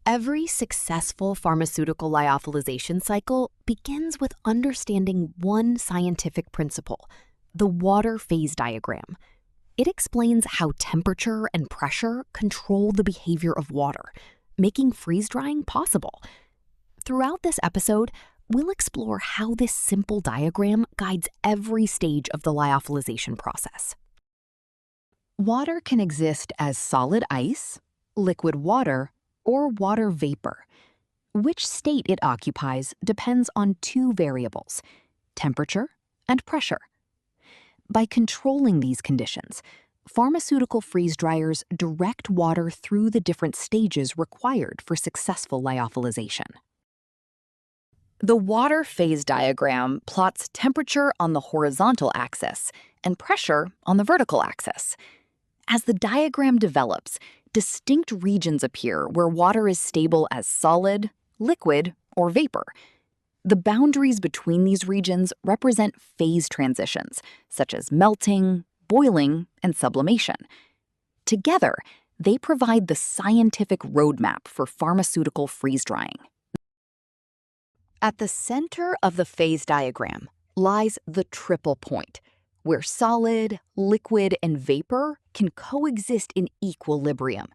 Every successful pharmaceutical lyophilization cycle begins with understanding one scientific principle, the water phase diagram. It explains how temperature and pressure control the behavior of water, making freeze-drying possible. Throughout this episode, we'll explore how this simple diagram guides every stage of the lyophilization process. Water can exist as solid ice, liquid water, or water vapor. Which state it occupies depends on two variables, temperature and pressure. By controlling these conditions, pharmaceutical freeze dryers direct water through the different stages required for successful lyophilization. The water phase diagram plots temperature on the horizontal axis and pressure on the vertical axis. As the diagram develops, distinct regions appear where water is stable as solid, liquid, or vapor. The boundaries between these regions represent phase transitions, such as melting, boiling, and sublimation. Together, they provide the scientific roadmap for pharmaceutical freeze-drying. At the center of the phase diagram lies the triple point, where solid, liquid, and vapor can coexist in equilibrium.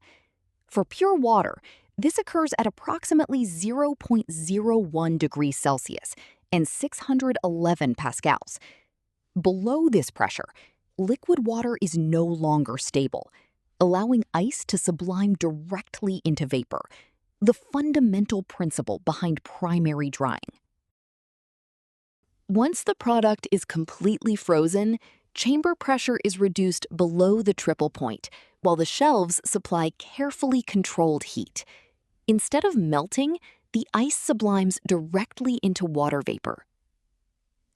For pure water, this occurs at approximately 0.01 degrees Celsius and 611 pascals. Below this pressure, liquid water is no longer stable, allowing ice to sublime directly into vapor, the fundamental principle behind primary drying. Once the product is completely frozen, chamber pressure is reduced below the triple point, while the shelves supply carefully controlled heat. Instead of melting, the ice sublimes directly into water vapor.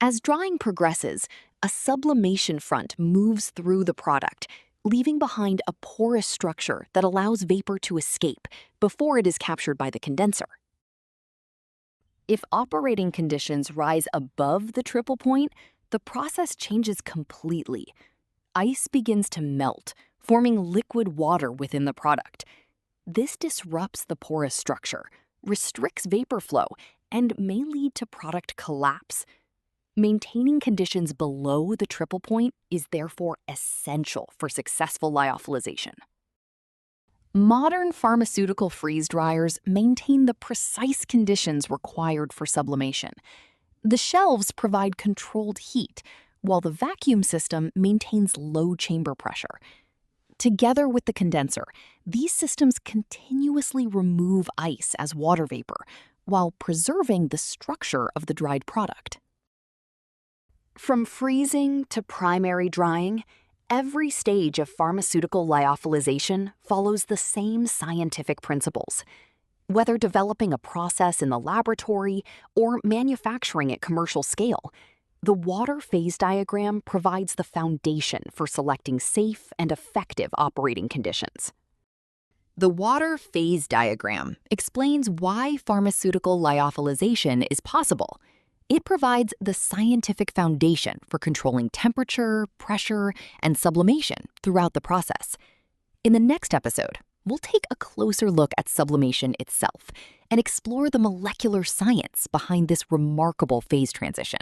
As drying progresses, a sublimation front moves through the product, leaving behind a porous structure that allows vapor to escape before it is captured by the condenser. If operating conditions rise above the triple point, the process changes completely. Ice begins to melt, forming liquid water within the product. This disrupts the porous structure, restricts vapor flow, and may lead to product collapse. Maintaining conditions below the triple point is therefore essential for successful lyophilization. Modern pharmaceutical freeze dryers maintain the precise conditions required for sublimation. The shelves provide controlled heat, while the vacuum system maintains low chamber pressure. Together with the condenser, these systems continuously remove ice as water vapor, while preserving the structure of the dried product. From freezing to primary drying, every stage of pharmaceutical lyophilization follows the same scientific principles. Whether developing a process in the laboratory or manufacturing at commercial scale, the water phase diagram provides the foundation for selecting safe and effective operating conditions. The water phase diagram explains why pharmaceutical lyophilization is possible. It provides the scientific foundation for controlling temperature, pressure, and sublimation throughout the process. In the next episode, we'll take a closer look at sublimation itself and explore the molecular science behind this remarkable phase transition.